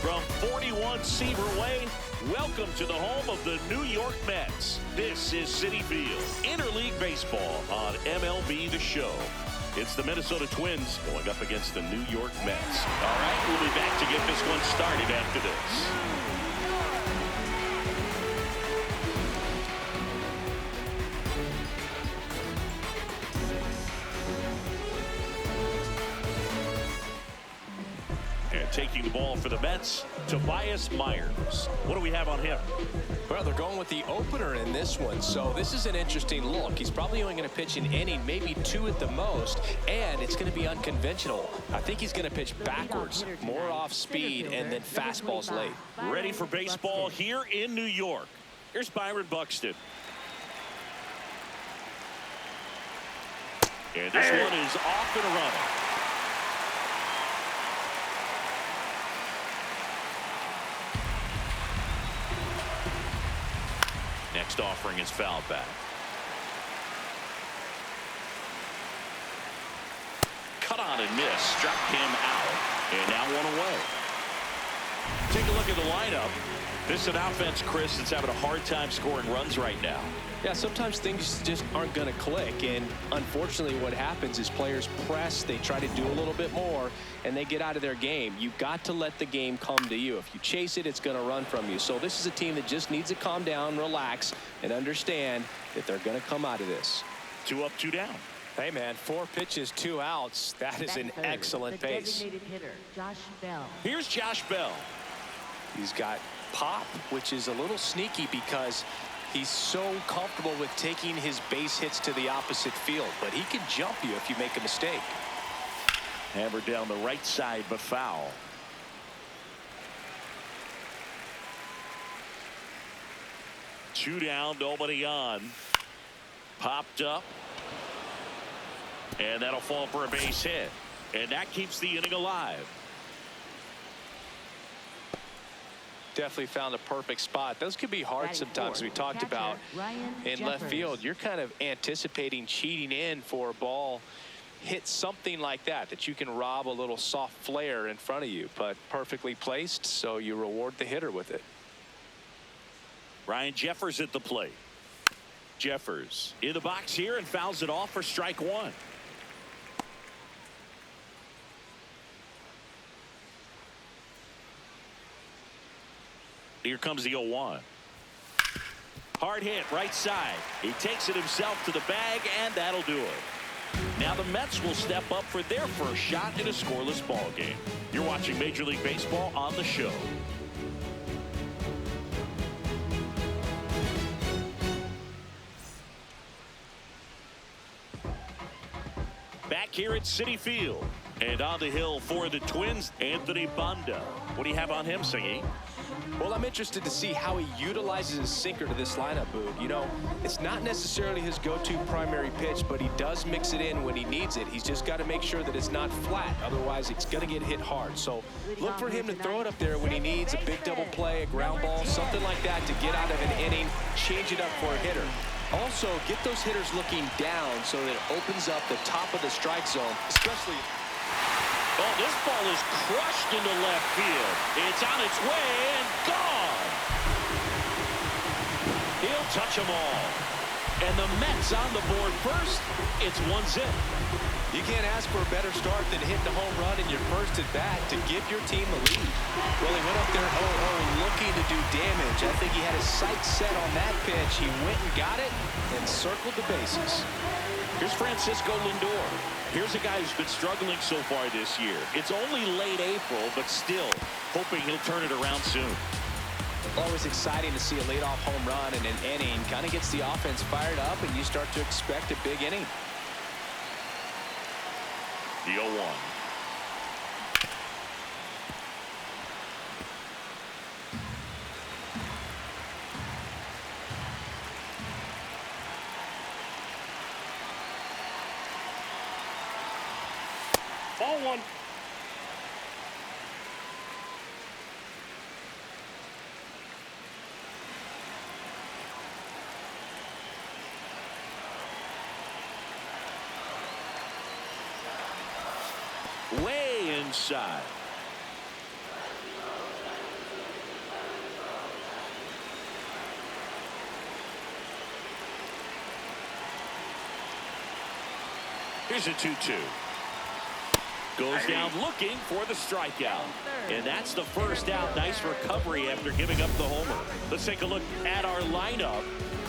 From 41 Seaver Way, welcome to the home of the New York Mets. This is Citi Field, interleague baseball on MLB The Show. It's the Minnesota Twins going up against the New York Mets. All right, we'll be back to get this one started after this. Taking the ball for the Mets, Tobias Myers. What do we have on him? Well, they're going with the opener in this one, so this is an interesting look. He's probably only going to pitch an inning, maybe two at the most, and it's going to be unconventional. I think he's going to pitch backwards, more off speed, and then fastballs late. Ready for baseball here in New York. Here's Byron Buxton. And this one is off and running. Next offering is fouled back. Cut on and miss. Struck him out. And now one away. Take a look at the lineup. This is an offense, Chris, that's having a hard time scoring runs right now. Yeah, sometimes things just aren't going to click, and unfortunately what happens is players press, they try to do a little bit more, and they get out of their game. You've got to let the game come to you. If you chase it, it's going to run from you. So this is a team that just needs to calm down, relax, and understand that they're going to come out of this. 2 up, 2 down. Hey, man, 4 pitches, 2 outs. That is an excellent pace. Hitter, Josh Bell. Here's Josh Bell. He's got pop, which is a little sneaky because he's so comfortable with taking his base hits to the opposite field, but he can jump you if you make a mistake. Hammered down the right side, but foul. Two down, nobody on. Popped up. And that'll fall for a base hit. And that keeps the inning alive. Definitely found a perfect spot. Those could be hard sometimes. We talked about in left field. You're kind of anticipating cheating in for a ball hit something like that you can rob a little soft flare in front of you, but perfectly placed, so you reward the hitter with it. Ryan Jeffers at the plate. Jeffers in the box here and fouls it off for strike one. Here comes the 0-1. Hard hit right side. He takes it himself to the bag, and that'll do it. Now the Mets will step up for their first shot in a scoreless ball game. You're watching Major League Baseball on The Show. Back here at Citi Field. And on the hill for the Twins, Anthony Banda. What do you have on him, Singy? Well, I'm interested to see how he utilizes his sinker to this lineup, Boog. You know, it's not necessarily his go-to primary pitch, but he does mix it in when he needs it. He's just got to make sure that it's not flat. Otherwise, it's going to get hit hard. So look for him to throw it up there when he needs a big double play, a ground ball, something like that to get out of an inning, change it up for a hitter. Also, get those hitters looking down so that it opens up the top of the strike zone, especially. Oh, this ball is crushed into left field. It's on its way and gone. He'll touch them all. And the Mets on the board first. It's 1-0. You can't ask for a better start than hitting a home run in your first at bat to give your team the lead. Well, he went up there 0-0 looking to do damage. I think he had his sights set on that pitch. He went and got it and circled the bases. Here's Francisco Lindor. Here's a guy who's been struggling so far this year. It's only late April, but still hoping he'll turn it around soon. Always exciting to see a leadoff home run in an inning. Kind of gets the offense fired up, and you start to expect a big inning. The 0-1. Ball one. Way inside. Here's a 2-2. Goes down looking for the strikeout. And that's the first out. Nice recovery after giving up the homer. Let's take a look at our lineup.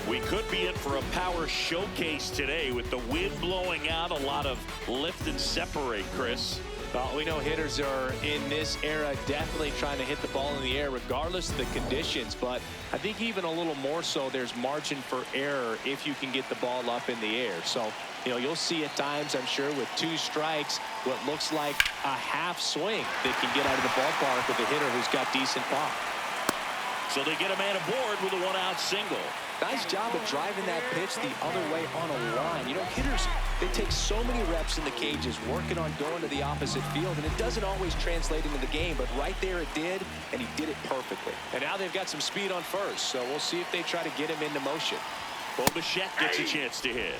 We could be in for a power showcase today with the wind blowing out. A lot of lift and separate, Chris. Well, we know hitters are in this era definitely trying to hit the ball in the air regardless of the conditions, but I think even a little more so there's margin for error if you can get the ball up in the air. So, you'll see at times, I'm sure, with 2 strikes, what looks like a half swing that can get out of the ballpark with a hitter who's got decent pop. So they get a man aboard with a 1-out single. Nice job of driving that pitch the other way on a line. Hitters, they take so many reps in the cages working on going to the opposite field, and it doesn't always translate into the game, but right there it did, and he did it perfectly. And now they've got some speed on first, so we'll see if they try to get him into motion. Bo Bichette gets a chance to hit.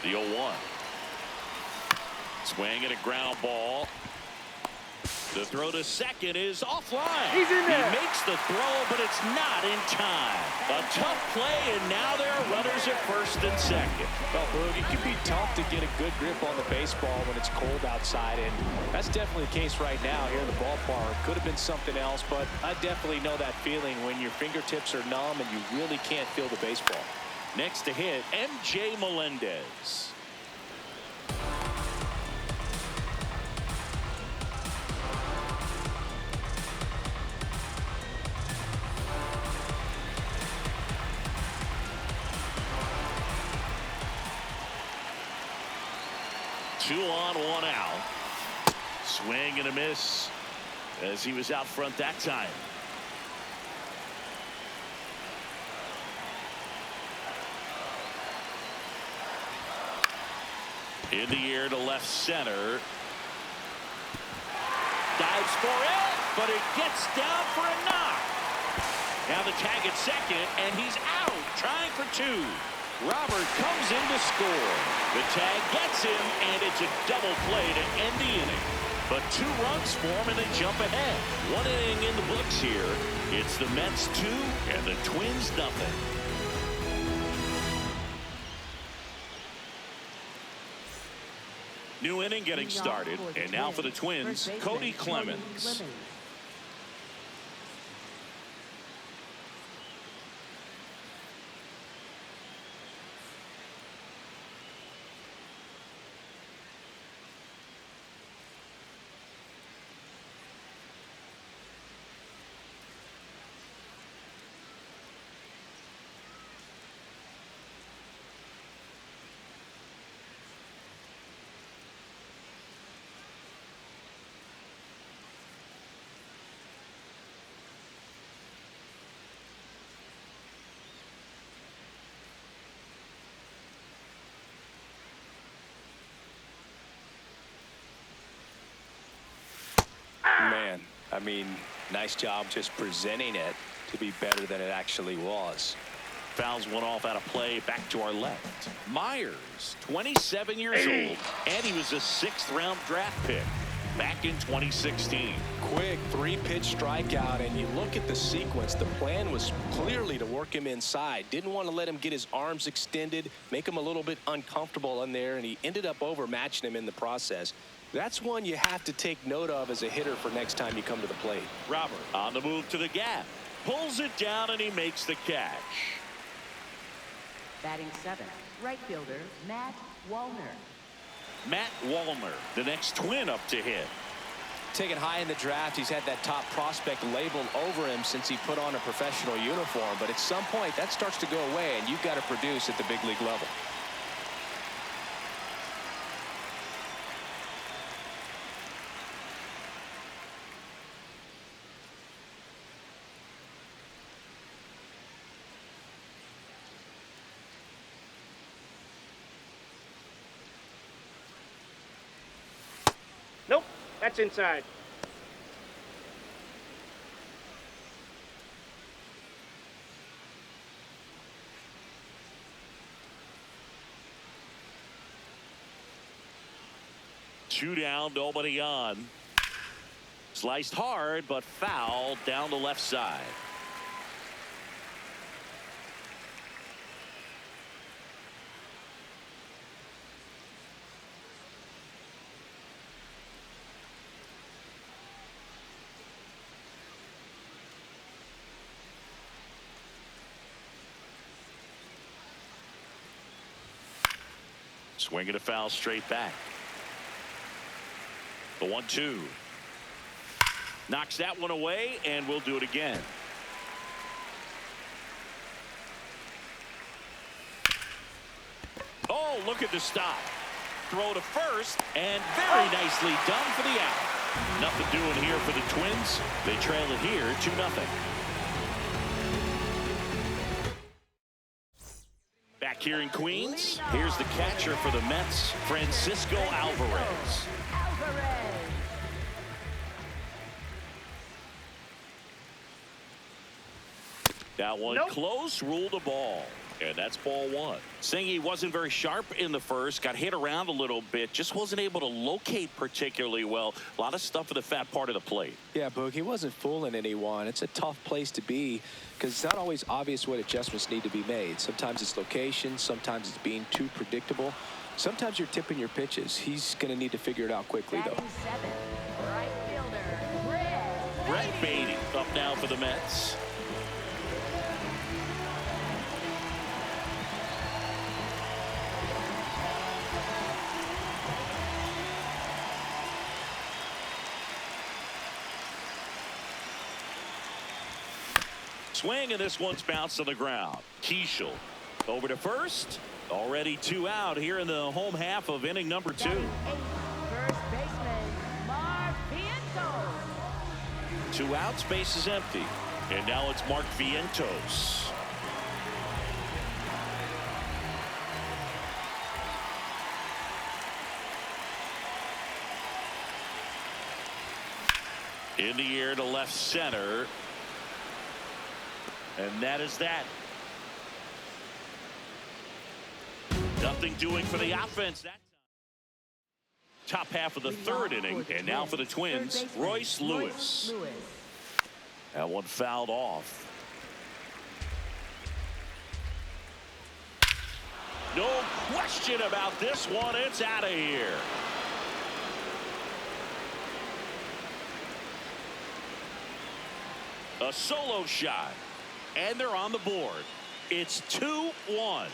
The 0-1. Swing and a ground ball. The throw to second is offline. He's in there. He makes the throw, but it's not in time. A tough play, and now there are runners at first and second. Well, Boog, it can be tough to get a good grip on the baseball when it's cold outside, and that's definitely the case right now here in the ballpark. Could have been something else, but I definitely know that feeling when your fingertips are numb and you really can't feel the baseball. Next to hit, M.J. Melendez. Two on, 1 out. Swing and a miss as he was out front that time. In the air to left center. Dives for it, but it gets down for a knock. Now the tag at second, and he's out, trying for 2. Robert comes in to score. The tag gets him, and it's a double play to end the inning. But 2 runs for him, and they jump ahead. 1 inning in the books here. It's the Mets 2 and the Twins nothing. New inning getting started, and now for the Twins, Cody Clemens. Man, I mean, nice job just presenting it to be better than it actually was. Fouls one off out of play. Back to our left. Myers, 27 years old, and he was a 6th-round draft pick back in 2016. Quick 3-pitch strikeout, and you look at the sequence. The plan was clearly to work him inside. Didn't want to let him get his arms extended, make him a little bit uncomfortable in there, and he ended up overmatching him in the process. That's one you have to take note of as a hitter for next time you come to the plate. Robert on the move to the gap. Pulls it down, and he makes the catch. Batting 7th, right fielder Matt Wallner. Matt Wallner, the next Twin up to hit. Taken high in the draft, he's had that top prospect label over him since he put on a professional uniform. But at some point, that starts to go away, and you've got to produce at the big league level. Nope, that's inside. Two down, nobody on. Sliced hard, but fouled down the left side. Swinging a foul straight back. The 1-2. Knocks that one away, and we'll do it again. Oh, look at the stop. Throw to first, and very nicely done for the out. Nothing doing here for the Twins. They trail it here 2-0. Back here in Queens, here's the catcher for the Mets, Francisco Alvarez. That one close, ruled a ball. And that's ball one. Saying he wasn't very sharp in the first, got hit around a little bit, just wasn't able to locate particularly well. A lot of stuff at the fat part of the plate. Yeah, Boog, he wasn't fooling anyone. It's a tough place to be because it's not always obvious what adjustments need to be made. Sometimes it's location, sometimes it's being too predictable. Sometimes you're tipping your pitches. He's going to need to figure it out quickly, though. Right fielder, Brett Beatty up now for the Mets. Swing, and this one's bounced on the ground. Keishel over to first. Already two out here in the home half of inning number 2. First baseman, Mark Vientos. 2 outs, base is empty. And now it's Mark Vientos. In the air to left center. And that is that. Nothing doing for the offense that time. Top half of the third inning. And now for the Twins, Royce Lewis. That one fouled off. No question about this one. It's out of here. A solo shot. And they're on the board. It's 2-1.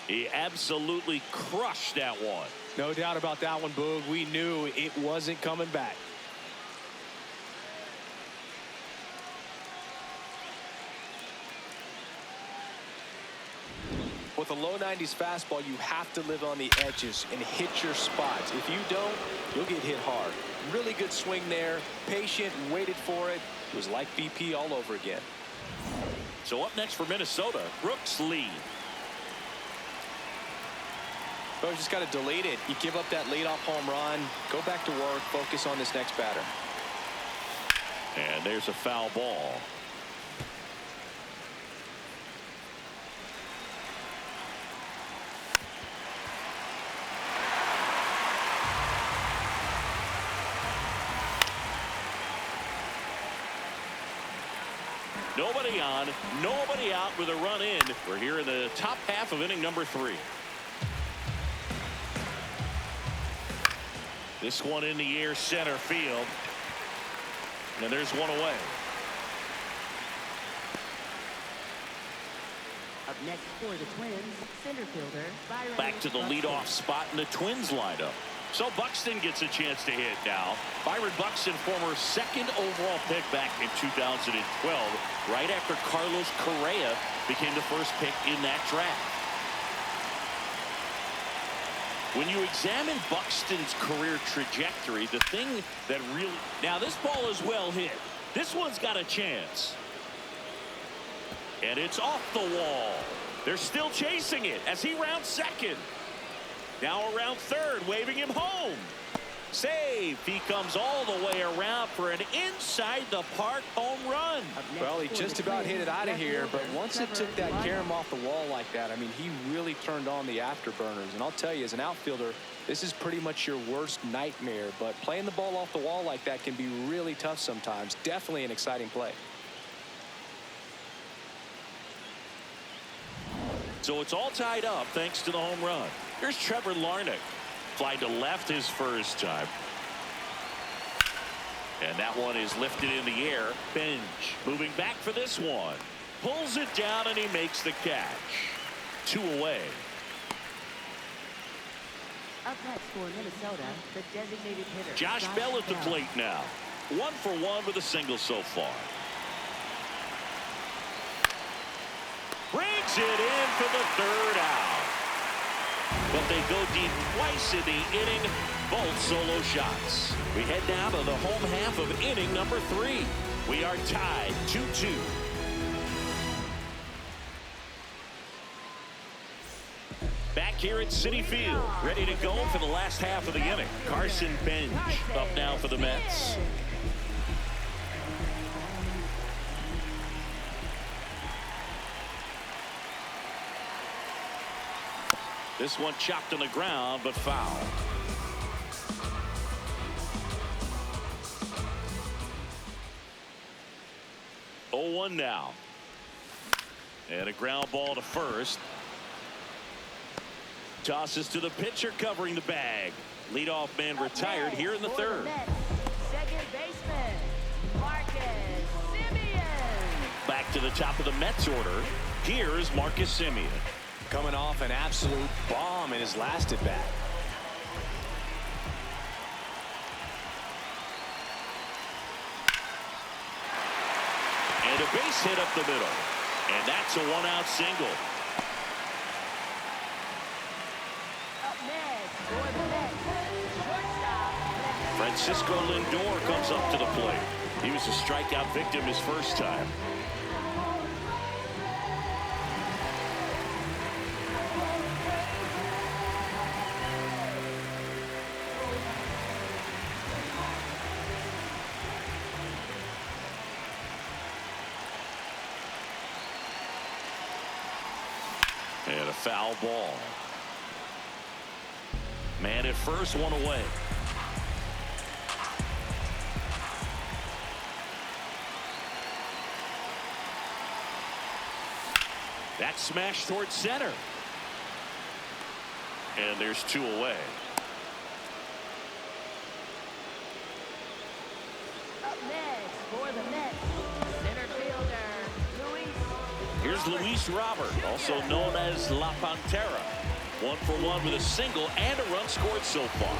He absolutely crushed that one. No doubt about that one, Boog. We knew it wasn't coming back. With a low 90s fastball, you have to live on the edges and hit your spots. If you don't, you'll get hit hard. Really good swing there. Patient, waited for it. It was like BP all over again. So up next for Minnesota, Brooks Lee. But just got to delete it. You give up that leadoff home run. Go back to work. Focus on this next batter. And there's a foul ball. Nobody on, nobody out with a run in. We're here in the top half of inning number 3. This one in the air center field. And there's one away. Up next for the Twins, center fielder, Byron. Back to the leadoff spot in the Twins lineup. So Buxton gets a chance to hit now. Byron Buxton, former second overall pick back in 2012, right after Carlos Correa became the first pick in that draft. When you examine Buxton's career trajectory, the thing that really... Now, this ball is well hit. This one's got a chance. And it's off the wall. They're still chasing it as he rounds second. Now around third, waving him home. Safe. He comes all the way around for an inside the park home run. Well, he just about hit it out of here, but once it took that carom off the wall like that, I mean, he really turned on the afterburners. And I'll tell you, as an outfielder, this is pretty much your worst nightmare. But playing the ball off the wall like that can be really tough sometimes. Definitely an exciting play. So it's all tied up thanks to the home run. Here's Trevor Larnach. Fly to left his first time. And that one is lifted in the air. Bench moving back for this one. Pulls it down and he makes the catch. 2 away. Up next for Minnesota, the designated hitter. Josh Bell at the plate now. 1 for 1 with a single so far. Brings it in for the 3rd out. But they go deep twice in the inning. Both solo shots. We head now to the home half of inning number 3. We are tied 2-2. Back here at Citi Field, ready to go for the last half of the inning. Carson Bench up now for the Mets. This one chopped on the ground, but foul. Oh, 1 now. And a ground ball to first. Tosses to the pitcher covering the bag. Leadoff man retired here in the 3rd. Second baseman, Marcus Semien. Back to the top of the Mets order. Here is Marcus Semien. Coming off an absolute bomb in his last at bat. And a base hit up the middle. And that's a 1-out single. Up next for the Mets, shortstop. Francisco Lindor comes up to the plate. He was a strikeout victim his first time. And a foul ball. Man at first, 1 away. That smash towards center. And there's 2 away. Up next for the Mets, center fielder, Luis. Here's Luis Robert, also known as La Pantera. 1 for 1 with a single and a run scored so far.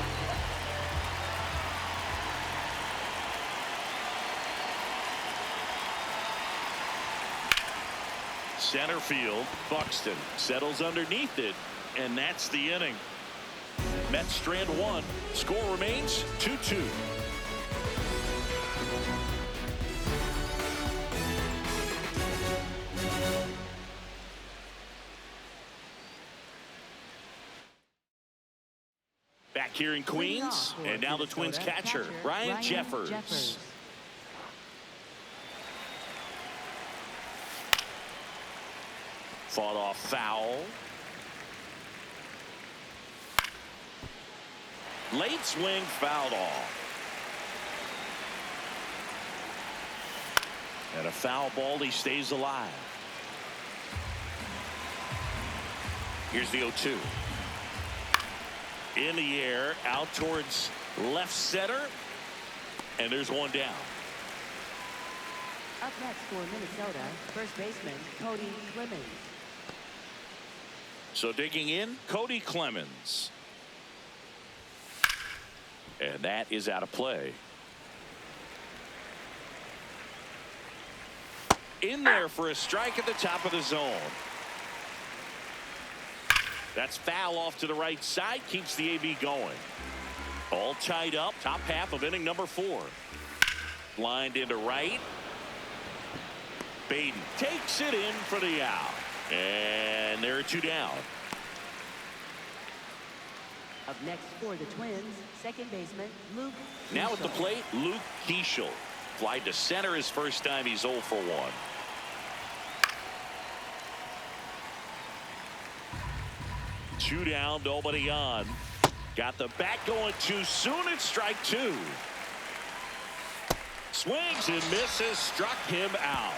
Center field, Buxton settles underneath it, and that's the inning. Mets strand 1. Score remains 2-2. Back here in Queens, and now the Twins catcher, Ryan Jeffers. Fought off foul. Late swing fouled off. And a foul ball, he stays alive. Here's the 0-2. In the air, out towards left center. And there's 1 down. Up next for Minnesota, first baseman, Cody Clemens. So digging in, Cody Clemens. And that is out of play. In there for a strike at the top of the zone. That's foul off to the right side, keeps the AB going. All tied up, top half of inning number 4. Lined into right. Baden takes it in for the out. And there are 2 down. Up next for the Twins, second baseman Luke. Now at the plate, Luke Keeschel. Fly to center his first time. He's 0 for 1. Two down, nobody on. Got the bat going too soon. It's strike 2. Swings and misses, struck him out.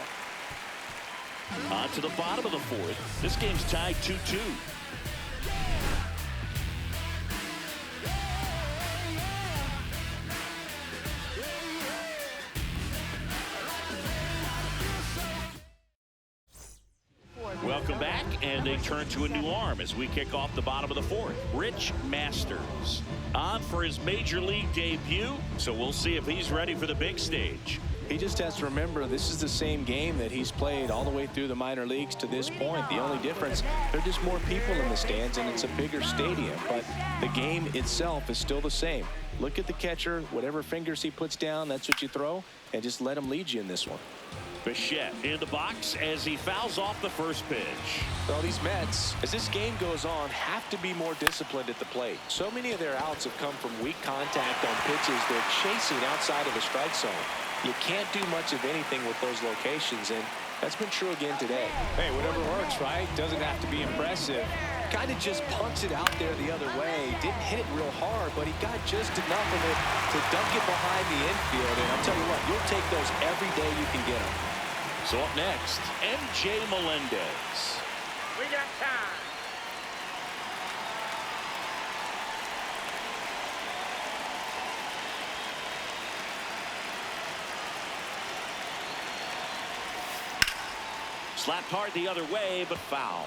On to the bottom of the 4th. This game's tied 2-2. Welcome back, and they turn to a new arm as we kick off the bottom of the 4th. Rich Masters on for his major league debut, so we'll see if he's ready for the big stage. He just has to remember this is the same game that he's played all the way through the minor leagues to this point. The only difference, there are just more people in the stands and it's a bigger stadium, but the game itself is still the same. Look at the catcher, whatever fingers he puts down, that's what you throw, and just let him lead you in this one. Bichette in the box as he fouls off the first pitch. Well, these Mets, as this game goes on, have to be more disciplined at the plate. So many of their outs have come from weak contact on pitches they're chasing outside of the strike zone. You can't do much of anything with those locations, and that's been true again today. Hey, whatever works, right? Doesn't have to be impressive. Kind of just punts it out there the other way. Didn't hit it real hard, but he got just enough of it to dunk it behind the infield. And I'll tell you what, you'll take those every day you can get them. So up next, MJ Melendez. We got time. Slapped hard the other way, but foul.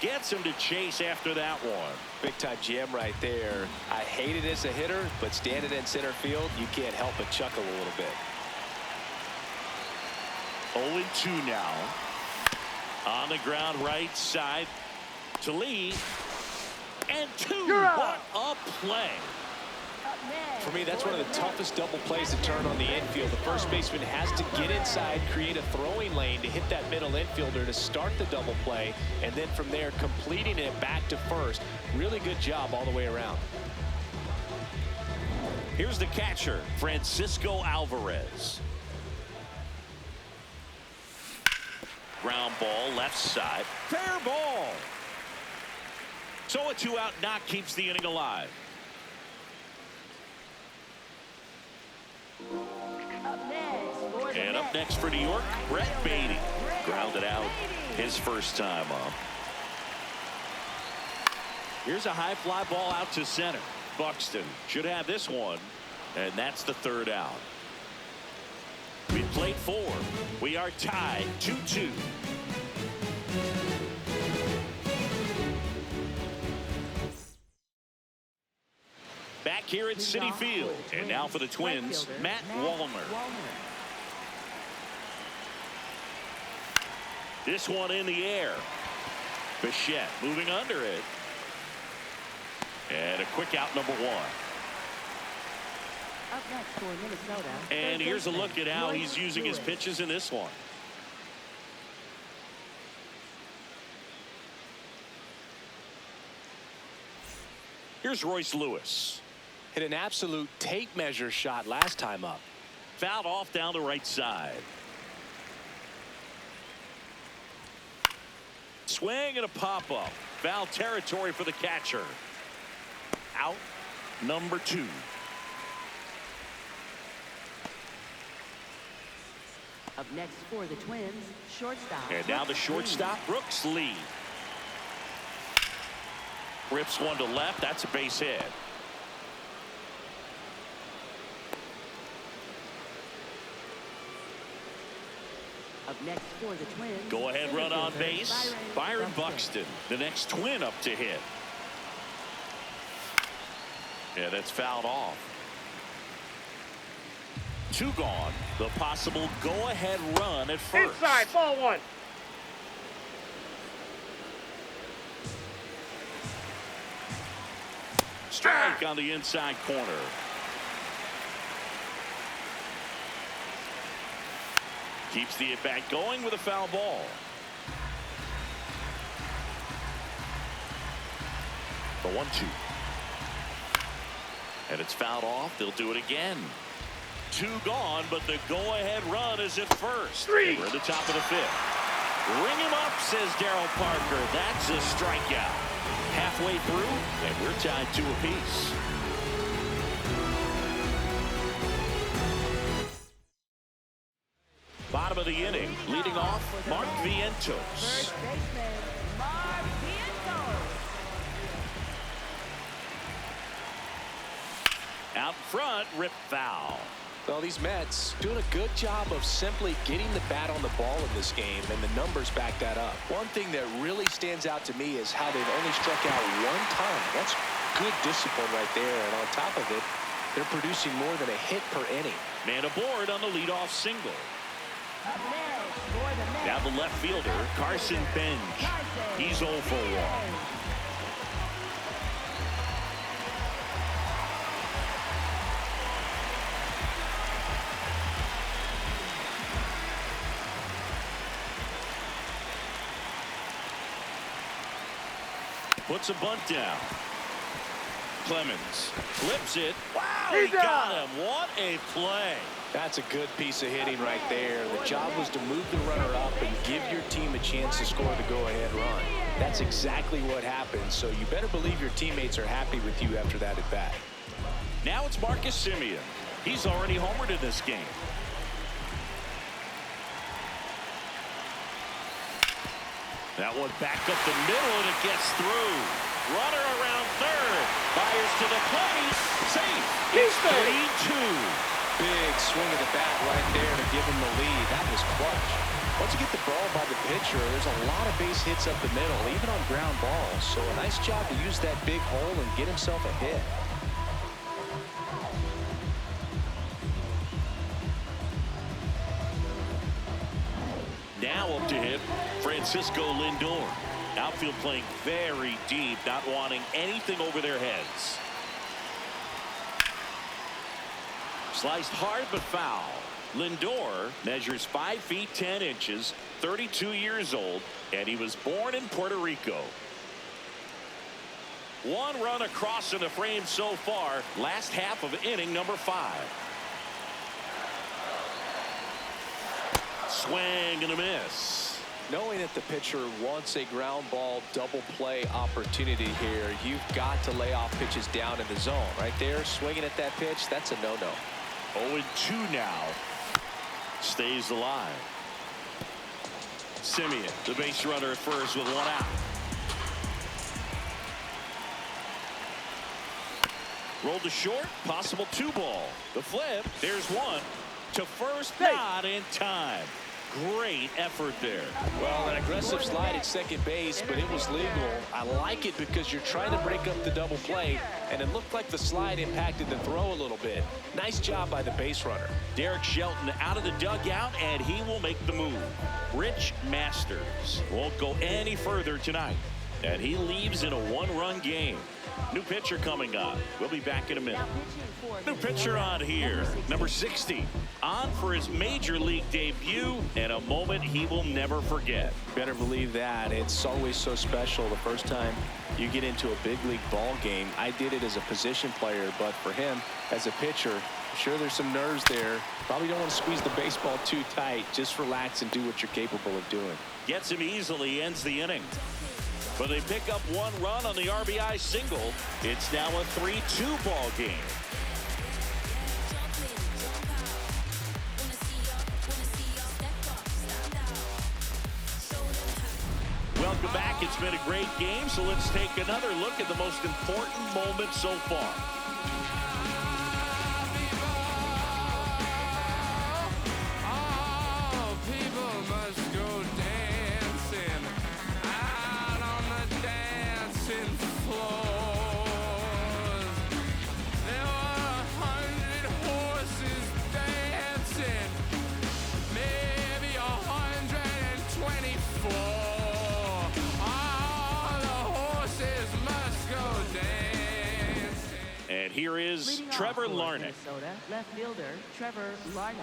Gets him to chase after that one. Big time jam right there. I hate it as a hitter, but standing in center field, you can't help but chuckle a little bit. 0-2 now. On the ground right side to Lee. And 2. What a play. For me, that's one of the toughest double plays to turn on the infield. The first baseman has to get inside, create a throwing lane to hit that middle infielder to start the double play, and then from there completing it back to first. Really good job all the way around. Here's the catcher, Francisco Alvarez. Ground ball left side. Fair ball. So a 2-out knock keeps the inning alive. And up next for New York, Brett Beatty. Grounded out his first time up. Here's a high fly ball out to center. Buxton should have this one, and that's the 3rd out. We played 4. We are tied 2-2. Back here at Citi Field, and now for the Twins, Matt Wallner. This one in the air. Bichette moving under it. And a quick out, number 1. Up next for Minnesota. And here's a look at how he's using his pitches in this one. Here's Royce Lewis. Hit an absolute tape measure shot last time up. Fouled off down the right side. Swing and a pop-up. Foul territory for the catcher. Out number 2. Up next for the Twins, shortstop. And now the shortstop, Brooks Lee. Rips one to left. That's a base hit. Up next for the Twins. Go ahead run on base. Byron Buxton, the next Twin up to hit. Yeah, that's fouled off. 2 gone. The possible go-ahead run at first. Inside, ball 1. Strike on the inside corner. Keeps the at-bat going with a foul ball. The 1-2. And it's fouled off. They'll do it again. 2 gone, but the go-ahead run is at first. We're at the top of the 5th. Ring him up, says Darryl Parker. That's a strikeout. Halfway through, and we're tied 2 apiece. Bottom of the inning, leading off, Mark Vientos. First baseman, Mark Vientos. Out front, rip foul. Well, these Mets doing a good job of simply getting the bat on the ball in this game, and the numbers back that up. One thing that really stands out to me is how they've only struck out 1 time. That's good discipline right there, and on top of it, they're producing more than a hit per inning. Man aboard on the leadoff single. Up next for the Mets. Now the left fielder, Carson Bench. He's 0 for 1. Puts a bunt down. Clemens flips it. Wow, he got him. What a play. That's a good piece of hitting right there. The job was to move the runner up and give your team a chance to score the go-ahead run. That's exactly what happened, so you better believe your teammates are happy with you after that at-bat. Now it's Marcus Semien. He's already homered in this game. That one back up the middle, and it gets through. Runner around third. Fires to the plate. Safe. It's 3-2. Big swing of the bat right there to give him the lead. That was clutch. Once you get the ball by the pitcher, there's a lot of base hits up the middle, even on ground balls. So a nice job to use that big hole and get himself a hit. Now up to hit, Francisco Lindor. Outfield playing very deep, not wanting anything over their heads. Sliced hard but foul. Lindor measures 5 feet 10 inches, 32 years old, and he was born in Puerto Rico. 1 run across in the frame so far, last half of inning number 5. Swing and a miss. Knowing that the pitcher wants a ground ball double play opportunity here, you've got to lay off pitches down in the zone. Right there, swinging at that pitch, that's a no-no. 0-2 now. Stays alive. Semien, the base runner at first with 1 out. Rolled to short, possible 2 ball. The flip, there's 1. To first, not in time. Great effort there. Well, an aggressive slide at second base, but it was legal. I like it because you're trying to break up the double play, and it looked like the slide impacted the throw a little bit. Nice job by the base runner. Derek Shelton out of the dugout, and he will make the move. Rich Masters won't go any further tonight, and he leaves in a 1-run game. New pitcher coming up. We'll be back in a minute. New pitcher on here, number 60, on for his major league debut, and a moment he will never forget. Better believe that. It's always so special the first time you get into a big league ball game. I did it as a position player, but for him as a pitcher, I'm sure there's some nerves there. Probably don't want to squeeze the baseball too tight. Just relax and do what you're capable of doing. Gets him easily, ends the inning. But they pick up 1 run on the RBI single. It's now a 3-2 ball game. Welcome back. It's been a great game, so let's take another look at the most important moment so far. And here is Leading off Trevor for Larnach. Minnesota, left fielder Trevor Larnach.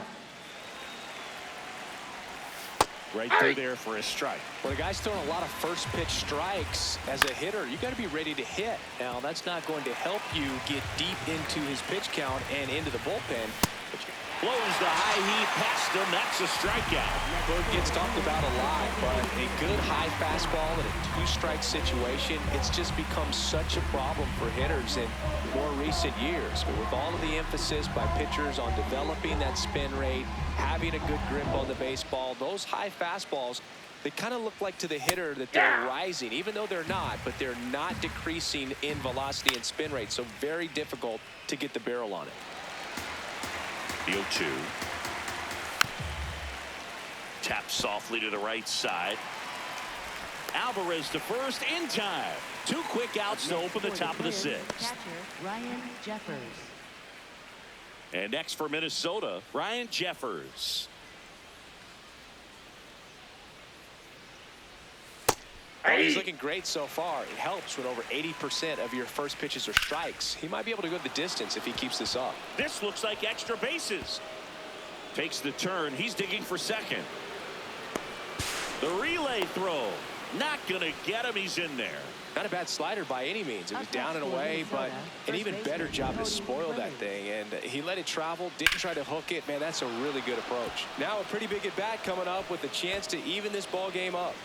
Right through there for a strike. Well, the guy's throwing a lot of first pitch strikes. As a hitter, you got to be ready to hit. Now, that's not going to help you get deep into his pitch count and into the bullpen. Blows the high heat past him. That's a strikeout. Well, it gets talked about a lot, but a good high fastball in a two-strike situation, it's just become such a problem for hitters in more recent years. But with all of the emphasis by pitchers on developing that spin rate, having a good grip on the baseball, those high fastballs, they kind of look like to the hitter that they're rising, even though they're not, but they're not decreasing in velocity and spin rate, so very difficult to get the barrel on it. The 0-2. Taps softly to the right side. Alvarez to first in time. 2 quick outs to open the top of the 6th. Catcher Ryan Jeffers. And next for Minnesota, Ryan Jeffers. Oh, he's looking great so far. It helps when over 80% of your first pitches are strikes. He might be able to go the distance if he keeps this up. This looks like extra bases. Takes the turn. He's digging for second. The relay throw. Not going to get him. He's in there. Not a bad slider by any means. It was down and away, but an even better job to spoil that thing. And he let it travel, didn't try to hook it. Man, that's a really good approach. Now a pretty big at-bat coming up with a chance to even this ball game up.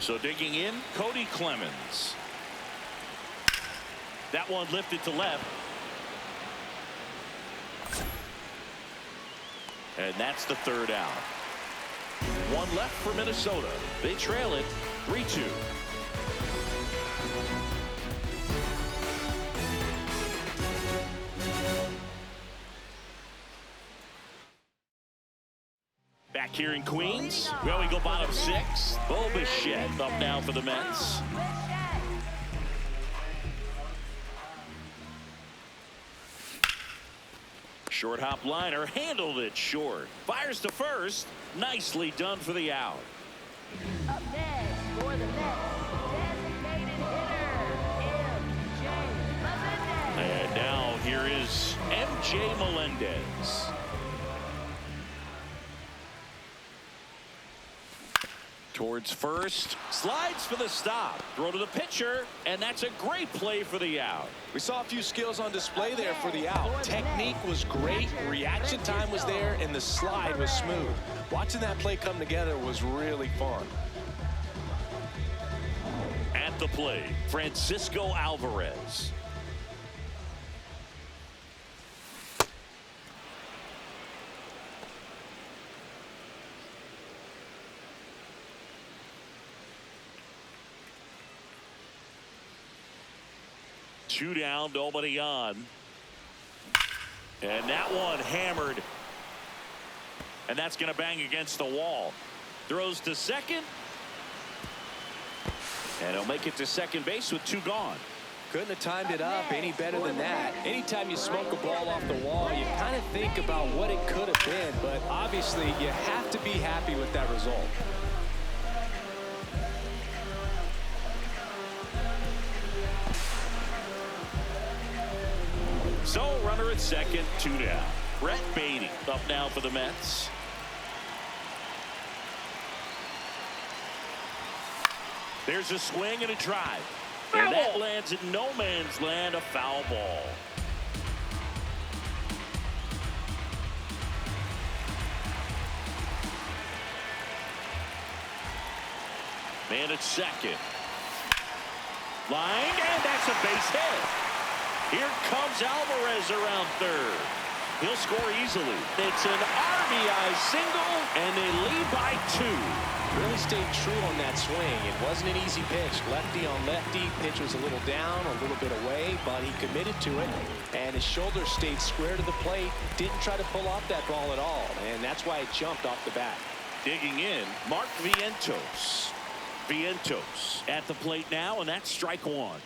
So digging in, Cody Clemens. That one lifted to left. And that's the 3rd out. 1 left for Minnesota. They trail it 3-2. Back here in Queens, well, we go bottom 6. Bo Bichette up now for the Mets. Short hop liner, handled it short. Fires to first. Nicely done for the out. Up next for the Mets, designated hitter MJ Melendez. And now here is MJ Melendez. Towards first, slides for the stop. Throw to the pitcher, and that's a great play for the out. We saw a few skills on display there for the out. Technique was great, reaction time was there, and the slide was smooth. Watching that play come together was really fun. At the plate, Francisco Alvarez. Two down, nobody on. And that one hammered. And that's going to bang against the wall. Throws to second. And he'll make it to second base with 2 gone. Couldn't have timed it up any better than that. Anytime you smoke a ball off the wall, you kind of think about what it could have been. But obviously, you have to be happy with that result. So runner at second, 2 down. Brett Beatty up now for the Mets. There's a swing and a drive. And that lands in no man's land, a foul ball. Man at second. Lined, and that's a base hit. Here comes Alvarez around third. He'll score easily. It's an RBI single, and they lead by 2. Really stayed true on that swing. It wasn't an easy pitch. Lefty on lefty. Pitch was a little down, a little bit away, but he committed to it. And his shoulder stayed square to the plate. Didn't try to pull off that ball at all. And that's why it jumped off the bat. Digging in, Mark Vientos. Vientos at the plate now, and that's strike 1.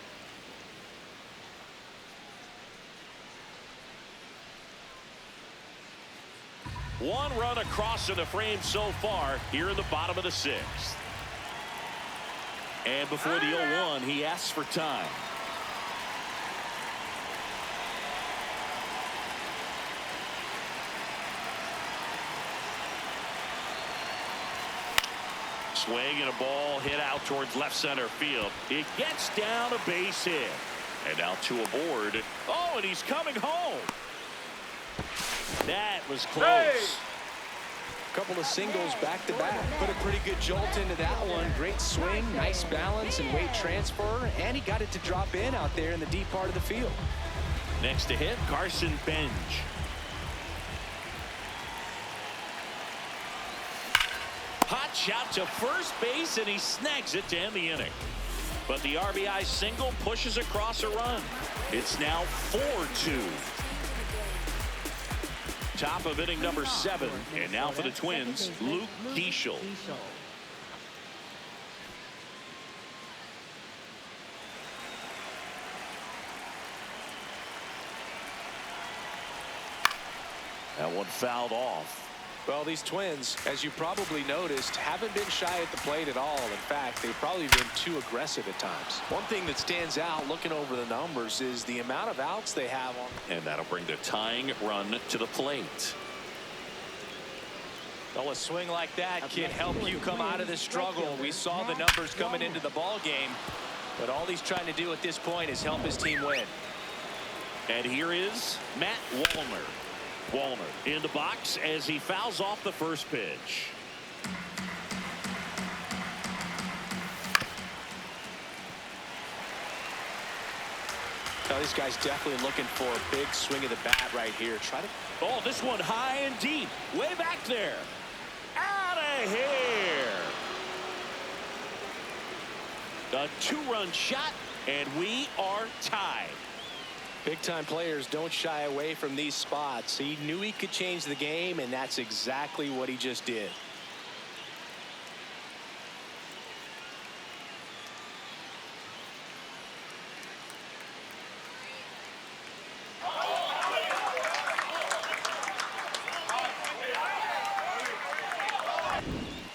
One run across in the frame so far here in the bottom of the 6th. And before the 0-1, he asks for time. Swing and a ball hit out towards left center field. It gets down a base hit. And now two aboard. Oh, and he's coming home. That was close. Hey! Couple of singles back to back. Put a pretty good jolt into that one. Great swing, nice balance and weight transfer. And he got it to drop in out there in the deep part of the field. Next to hit, Carson Benj. Hot shot to first base, and he snags it to end the inning. But the RBI single pushes across a run. It's now 4-2. Top of inning number 7. And now for the Twins, Luke Diesel. That one fouled off. Well, these Twins, as you probably noticed, haven't been shy at the plate at all. In fact, they've probably been too aggressive at times. One thing that stands out looking over the numbers is the amount of outs they have on. And that'll bring the tying run to the plate. Well, a swing like that can help you come out of this struggle. We saw the numbers coming into the ball game, but all he's trying to do at this point is help his team win. And here is Matt Wallner. Wallner in the box as he fouls off the first pitch. Well, this guy's definitely looking for a big swing of the bat right here. Oh, this one high and deep, way back there. Out of here. A 2-run shot, and we are tied. Big-time players don't shy away from these spots. He knew he could change the game, and that's exactly what he just did.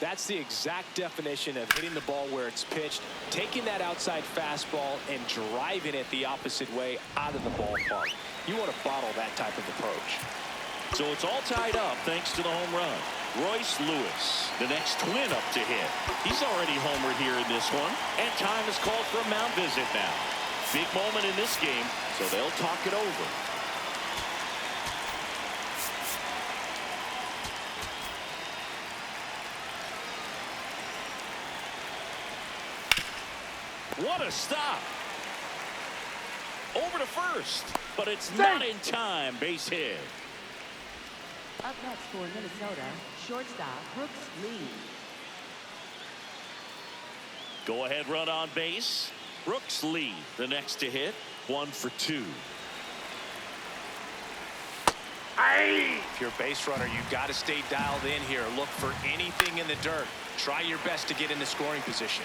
That's the exact definition of hitting the ball where it's pitched, taking that outside fastball and driving it the opposite way out of the ballpark. You want to bottle that type of approach. So it's all tied up thanks to the home run. Royce Lewis, the next Twin up to hit. He's already homered here in this one, and time is called for a mound visit now. Big moment in this game, so they'll talk it over. What a stop. Over to first, but it's not in time. Base hit. Up next for Minnesota, shortstop Brooks Lee. Go ahead run on base. Brooks Lee, the next to hit. 1 for 2. If you're a base runner, you've got to stay dialed in here. Look for anything in the dirt. Try your best to get in the scoring position.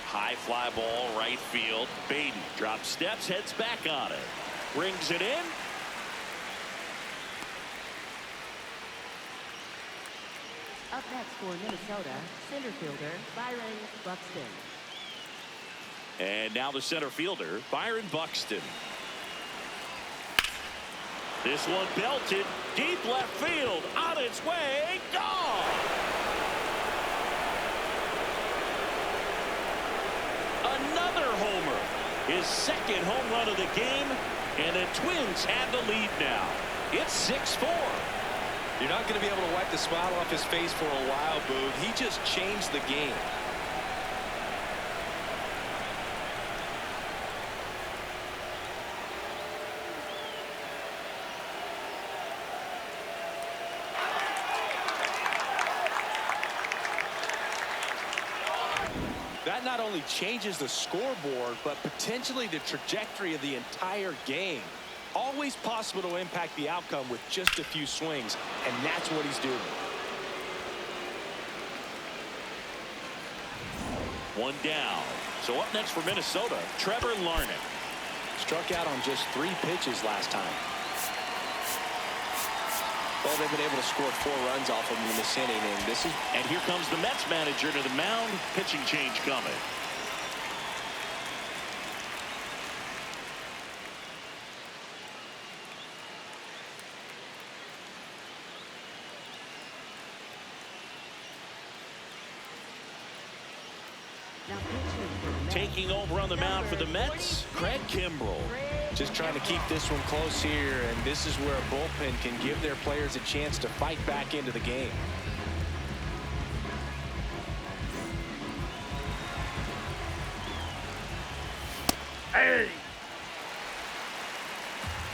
High fly ball, right field. Baden drops steps, heads back on it. Brings it in. Up next for Minnesota, center fielder Byron Buxton. And now the center fielder, Byron Buxton. This one belted, deep left field, on its way, gone! Another homer, his second home run of the game, and the Twins have the lead now. It's 6-4. You're not going to be able to wipe the smile off his face for a while, Boog. He just changed the game. That not only changes the scoreboard, but potentially the trajectory of the entire game. Always possible to impact the outcome with just a few swings, and that's what he's doing. One down. So up next for Minnesota, Trevor Larnach. Struck out on just 3 pitches last time. Well, they've been able to score 4 runs off of him in this inning, and this is... And here comes the Mets manager to the mound. Pitching change coming. Taking over on the mound for the Mets, Craig Kimbrell. Just trying to keep this one close here, and this is where a bullpen can give their players a chance to fight back into the game. Hey!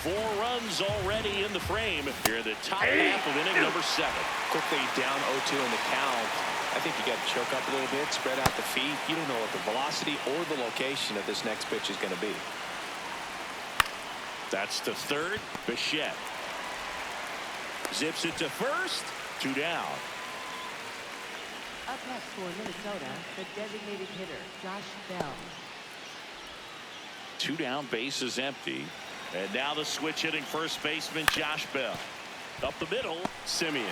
4 runs already in the frame here in the top half of inning number 7. Quickly down 0-2 in the count. I think you got to choke up a little bit, spread out the feet. You don't know what the velocity or the location of this next pitch is going to be. That's to third. Bichette zips it to first. 2 down. Up next for Minnesota, the designated hitter, Josh Bell. 2 down, base is empty. And now the switch hitting first baseman Josh Bell. Up the middle, Simeon.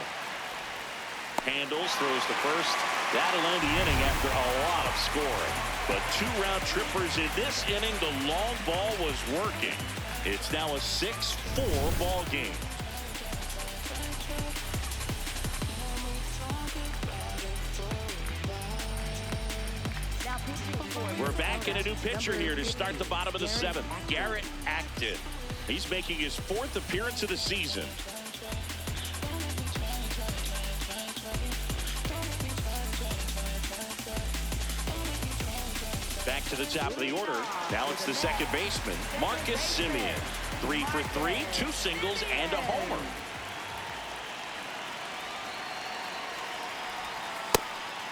Handles, throws to first. That'll end the inning after a lot of scoring. But 2 round trippers in this inning. The long ball was working. It's now a 6-4 ball game. We're back in a new pitcher here to start the bottom of the 7th. Garrett Acton. He's making his 4th appearance of the season. Back to the top of the order. Now it's the second baseman, Marcus Simeon. 3 for 3, 2 singles and a homer.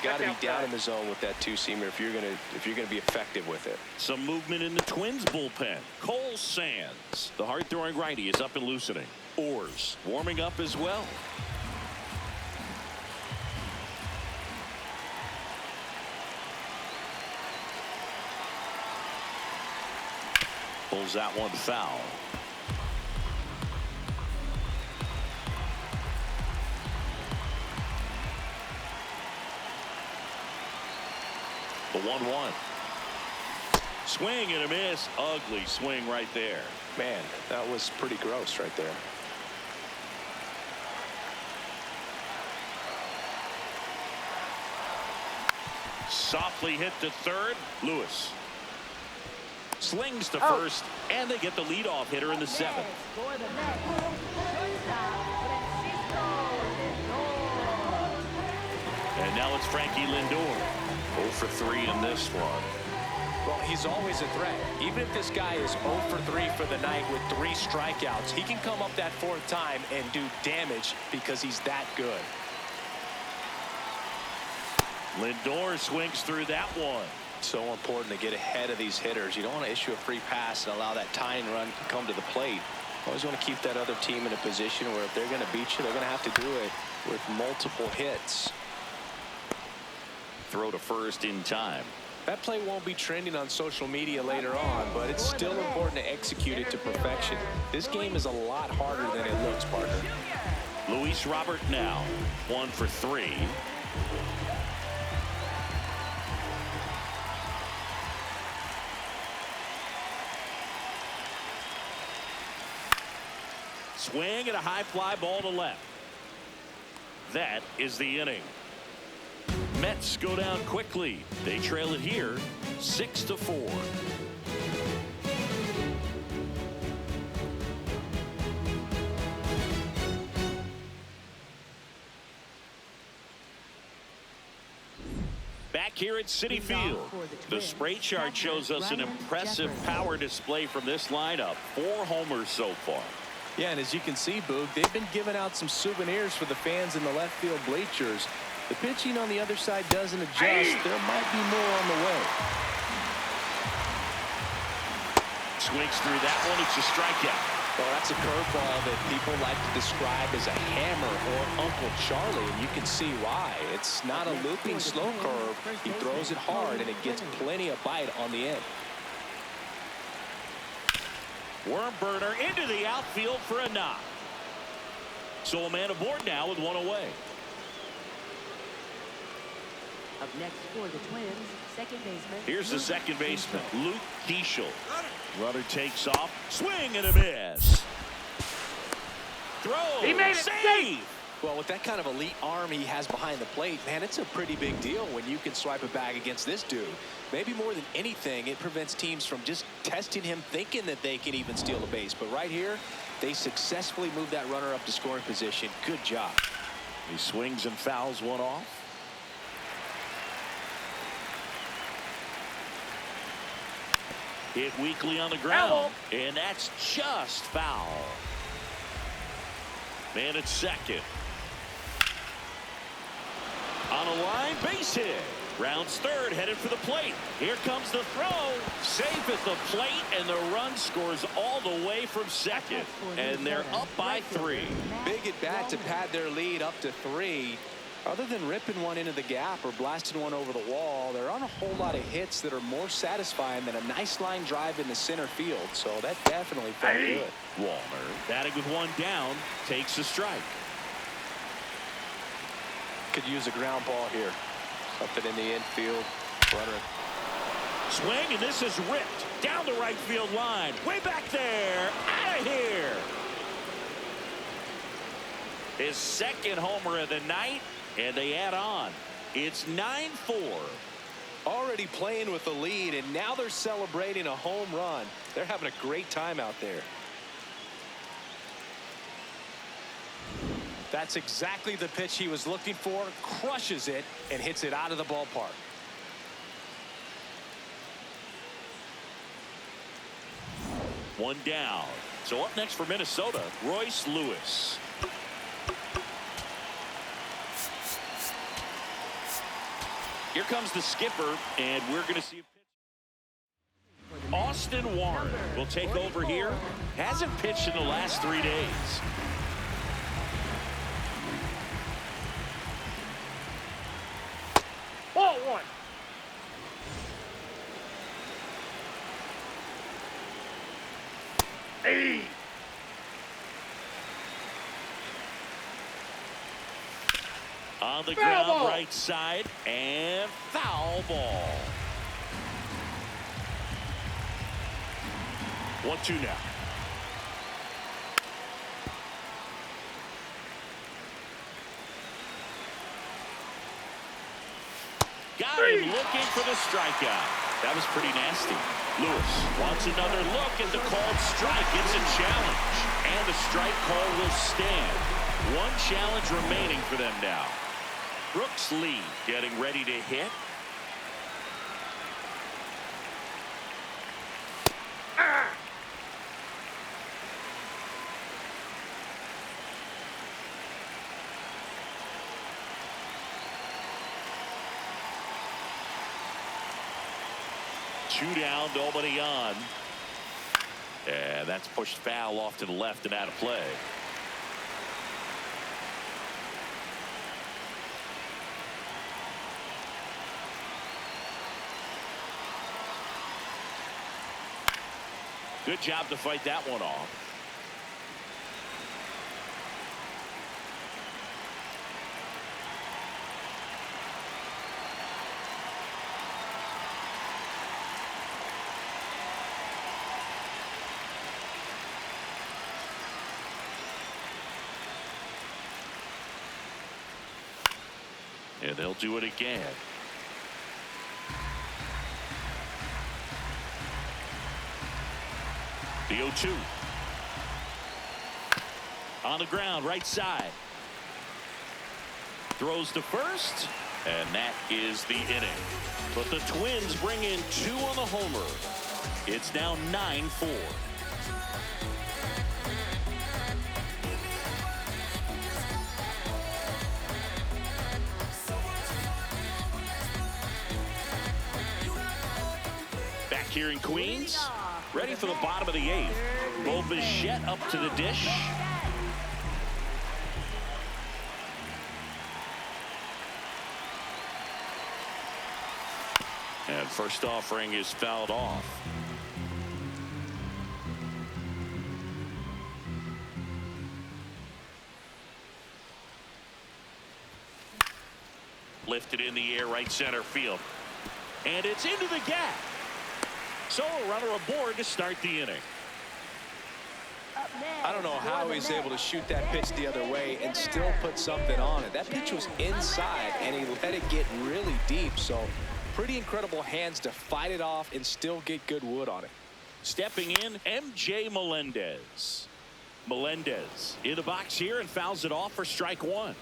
Got to be down in the zone with that 2-seamer if you're gonna be effective with it. Some movement in the Twins bullpen. Cole Sands, the hard-throwing righty, is up and loosening. Orrs warming up as well. Pulls that one foul. The 1-1. Swing and a miss. Ugly swing right there. Man, that was pretty gross right there. Softly hit to third. Lewis slings to first, and they get the leadoff hitter in the 7th. And now it's Frankie Lindor. 0 for 3 in this one. Well, he's always a threat. Even if this guy is 0 for 3 for the night with 3 strikeouts, he can come up that 4th time and do damage because he's that good. Lindor swings through that one. So important to get ahead of these hitters. You don't want to issue a free pass and allow that tying run to come to the plate. Always want to keep that other team in a position where if they're going to beat you, they're going to have to do it with multiple hits. Throw to first in time. That play won't be trending on social media later on, but it's still important to execute it to perfection. This game is a lot harder than it looks, partner. Luis Robert now 1 for 3. Swing and a high fly ball to left. That is the inning. Mets go down quickly. They trail it here 6-4. Back here at Citi Field, the spray chart shows us an impressive power display from this lineup. 4 homers so far. Yeah, and as you can see, Boog, they've been giving out some souvenirs for the fans in the left field bleachers. The pitching on the other side doesn't adjust. There might be more on the way. Swings through that one. It's a strikeout. Well, that's a curveball that people like to describe as a hammer or Uncle Charlie, and you can see why. It's not a looping slow curve. He throws it hard, and it gets plenty of bite on the end. Worm burner into the outfield for a knock. So a man aboard now with one away. Up next for the Twins, second baseman. Here's the second baseman, Luke Keeschel. Runner takes off, swing and a miss. Throw, He made it save. Well, with that kind of elite arm he has behind the plate, man, it's a pretty big deal when you can swipe a bag against this dude. Maybe more than anything, it prevents teams from just testing him, thinking that they can even steal a base. But right here, they successfully moved that runner up to scoring position. Good job. He swings and fouls one off. Hit weakly on the ground, and that's just foul. Man at second. On a line, base hit. Rounds third, headed for the plate. Here comes the throw. Safe at the plate, and the run scores all the way from second. And they're up by 3. Big at bat to pad their lead up to 3. Other than ripping one into the gap or blasting one over the wall, there aren't a whole lot of hits that are more satisfying than a nice line drive in the center field. So that definitely felt good. Walner, batting with one down, takes a strike. Could use a ground ball here. Something in the infield. Runner. Swing, and this is ripped down the right field line. Way back there. Out of here. His second homer of the night, and they add on. It's 9-4. Already playing with the lead, and now they're celebrating a home run. They're having a great time out there. That's exactly the pitch he was looking for. Crushes it and hits it out of the ballpark. One down. So up next for Minnesota, Royce Lewis. Here comes the skipper, and we're going to see a pitch. Austin Warren will take over here. Hasn't pitched in the last 3 days. Ball one. Hey. On the ground, right side, and foul ball. 1-2 now. Got him looking for the strikeout. That was pretty nasty. Lewis wants another look at the called strike. It's a challenge, and the strike call will stand. One challenge remaining for them now. Brooks Lee getting ready to hit. Two down, nobody on. And that's pushed foul off to the left and out of play. Good job to fight that one off. And they'll do it again. The 0-2. On the ground, right side. Throws to first, and that is the inning. But the Twins bring in 2 on the homer. It's now 9-4. Back here in Queens, ready for the bottom of the 8th. Bo Bichette up to the dish. And first offering is fouled off. lifted in the air right center field. And it's into the gap. So a runner aboard to start the inning. I don't know how he's able to shoot that pitch the other way and still put something on it. That pitch was inside, and he let it get really deep. So pretty incredible hands to fight it off and still get good wood on it. Stepping in, MJ Melendez. Melendez in the box here and fouls it off for strike one.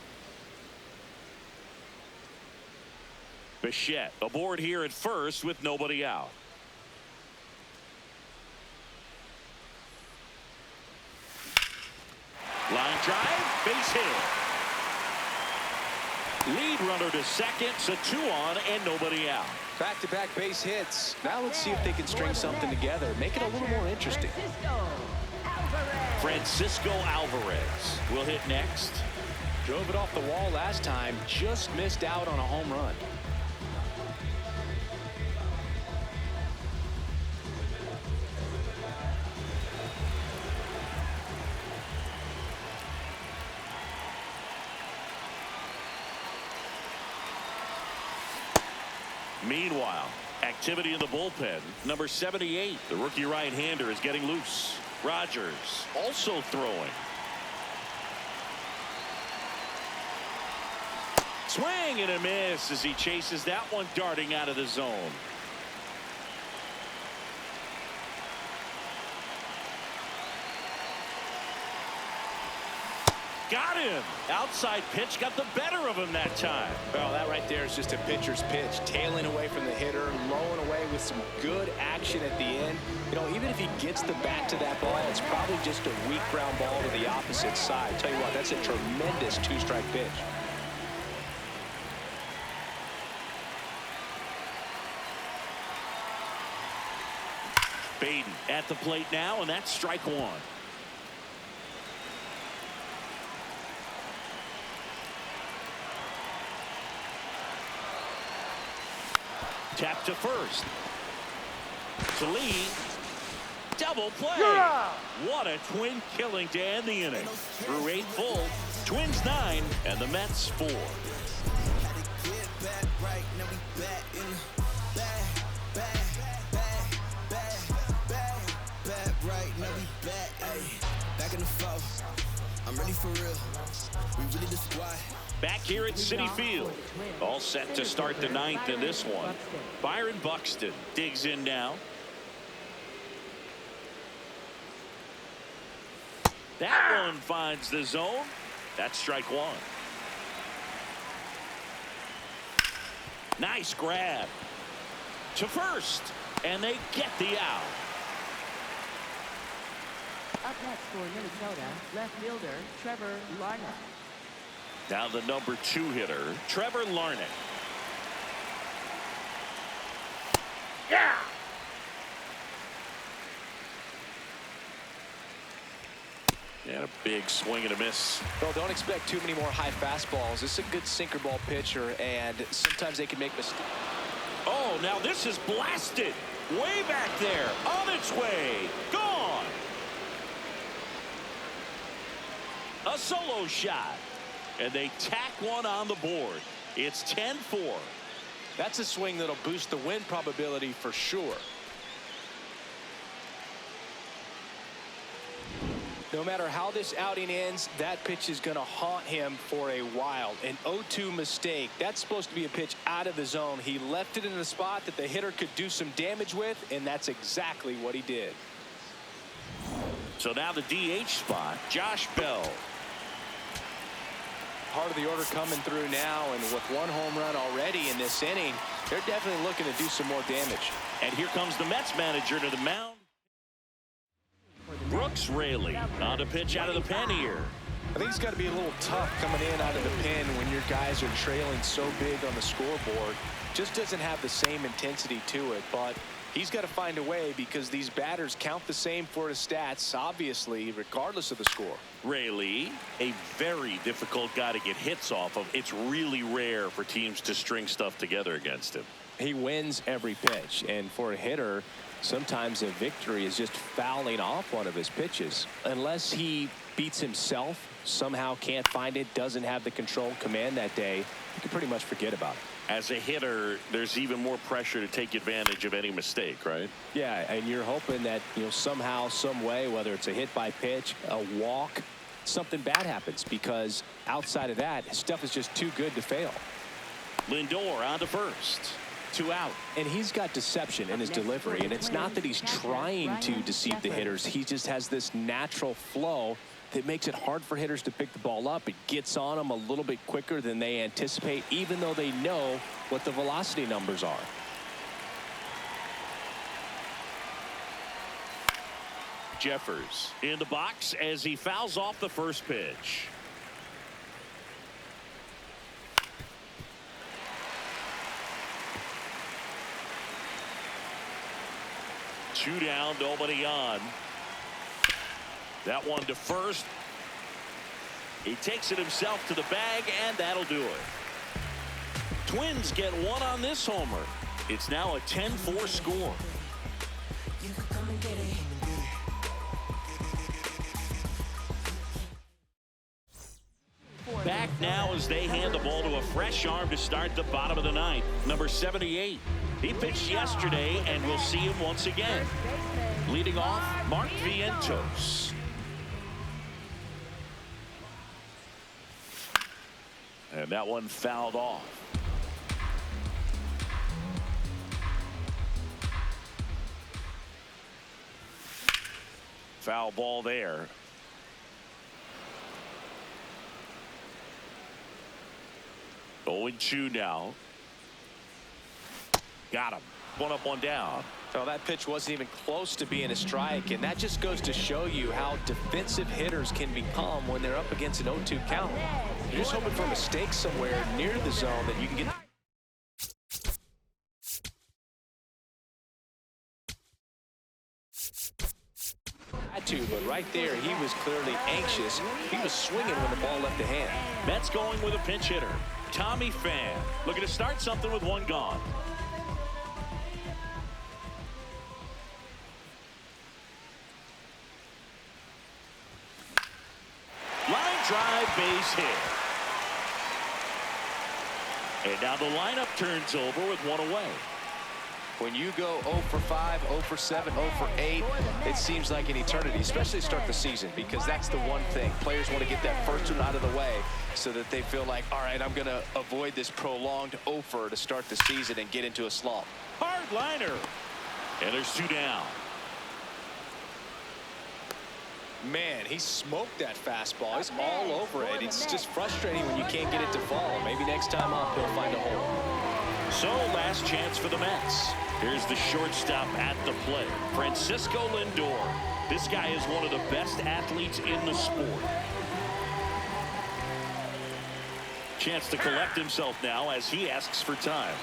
Bichette aboard here at first with nobody out. Line drive, base hit. Lead runner to second, so 2 on and nobody out. Back-to-back base hits. Now let's see if they can string something together, make it a little more interesting. Francisco Alvarez will hit next. Drove it off the wall last time, just missed out on a home run. Meanwhile, activity in the bullpen. Number 78, the rookie right-hander, is getting loose. Rogers also throwing. Swing and a miss as he chases that one darting out of the zone. Got him. Outside pitch got the better of him that time. Well, that right there is just a pitcher's pitch. Tailing away from the hitter, lowing away with some good action at the end. You know, even if he gets the bat to that ball, it's probably just a weak ground ball to the opposite side. Tell you what, that's a tremendous 2-strike pitch. Baden at the plate now, and that's strike one. Tap to first. To Lee. Double play. Yeah! What a twin killing to end the inning. Through 8 full, Twins 9 and the Mets 4. Back in the foe. I'm ready for real. We really the squad. Back here at Citi Field. All set to start the 9th in this one. Byron Buxton digs in now. That one finds the zone. That's strike one. Nice grab. To first. And they get the out. Up next for Minnesota, left fielder Trevor Larnach. Now the number 2 hitter, Trevor Larnach. Yeah! And a big swing and a miss. Well, don't expect too many more high fastballs. This is a good sinker ball pitcher, and sometimes they can make mistakes. Oh, now this is blasted. Way back there. On its way. Gone. A solo shot. And they tack one on the board. It's 10-4. That's a swing that'll boost the win probability for sure. No matter how this outing ends, that pitch is going to haunt him for a while. An 0-2 mistake. That's supposed to be a pitch out of the zone. He left it in a spot that the hitter could do some damage with, and that's exactly what he did. So now the DH spot, Josh Bell. Part of the order coming through now, and with 1 home run already in this inning, they're definitely looking to do some more damage. And here comes the Mets manager to the mound. Brooks Raley on to pitch out of the pen here. I think it's got to be a little tough coming in out of the pen when your guys are trailing so big on the scoreboard. Just doesn't have the same intensity to it, but he's got to find a way because these batters count the same for his stats, obviously, regardless of the score. Raley, a very difficult guy to get hits off of. It's really rare for teams to string stuff together against him. He wins every pitch, and for a hitter, sometimes a victory is just fouling off one of his pitches. Unless he beats himself, somehow can't find it, doesn't have the control command that day, you can pretty much forget about it. As a hitter, there's even more pressure to take advantage of any mistake, right? Yeah, and you're hoping that, somehow, some way, whether it's a hit by pitch, a walk, something bad happens, because outside of that, stuff is just too good to fail. Lindor on to first. 2 out. And he's got deception in his delivery, and it's not that he's trying to deceive the hitters. He just has this natural flow that makes it hard for hitters to pick the ball up. It gets on them a little bit quicker than they anticipate, even though they know what the velocity numbers are. Jeffers in the box as he fouls off the first pitch. Two down, nobody on. That one to first. He takes it himself to the bag, and that'll do it. Twins get one on this homer. It's now a 10-4 score. Back now as they hand the ball to a fresh arm to start the bottom of the ninth. Number 78. He pitched yesterday, and we'll see him once again. Leading off, Mark Vientos. And that one fouled off. Foul ball there. Going 2 now. Got him. 1 up, 1 down. Well, that pitch wasn't even close to being a strike, and that just goes to show you how defensive hitters can become when they're up against an 0-2 count. You're just hoping for a mistake somewhere near the zone that you can get. But right there, he was clearly anxious. He was swinging when the ball left the hand. Mets going with a pinch hitter, Tommy Pham, looking to start something with 1 gone. Line drive, base hit. And now the lineup turns over with 1 away. When you go 0 for 5, 0 for 7, 0 for 8, it seems like an eternity, especially to start the season, because that's the one thing. Players want to get that first one out of the way so that they feel like, all right, I'm going to avoid this prolonged 0-fer to start the season and get into a slump. Hard liner. And there's 2 down. Man, he smoked that fastball. He's all over it. It's just frustrating when you can't get it to fall. Maybe next time up, he'll find a hole. So, last chance for the Mets. Here's the shortstop at the plate, Francisco Lindor. This guy is one of the best athletes in the sport. Chance to collect himself now as he asks for time.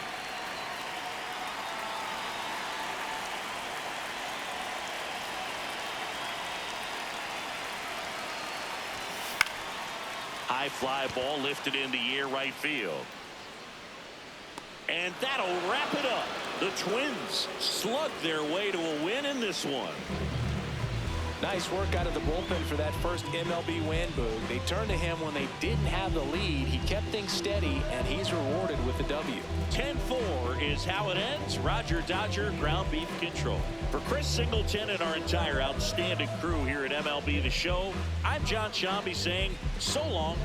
High fly ball lifted in the air right field. And that'll wrap it up. The Twins slug their way to a win in this one. Nice work out of the bullpen for that first MLB win, Boog. They turned to him when they didn't have the lead. He kept things steady, and he's rewarded with the W. 10-4 is how it ends. Roger Dodger, ground beef control. For Chris Singleton and our entire outstanding crew here at MLB The Show, I'm John Shambi saying so long.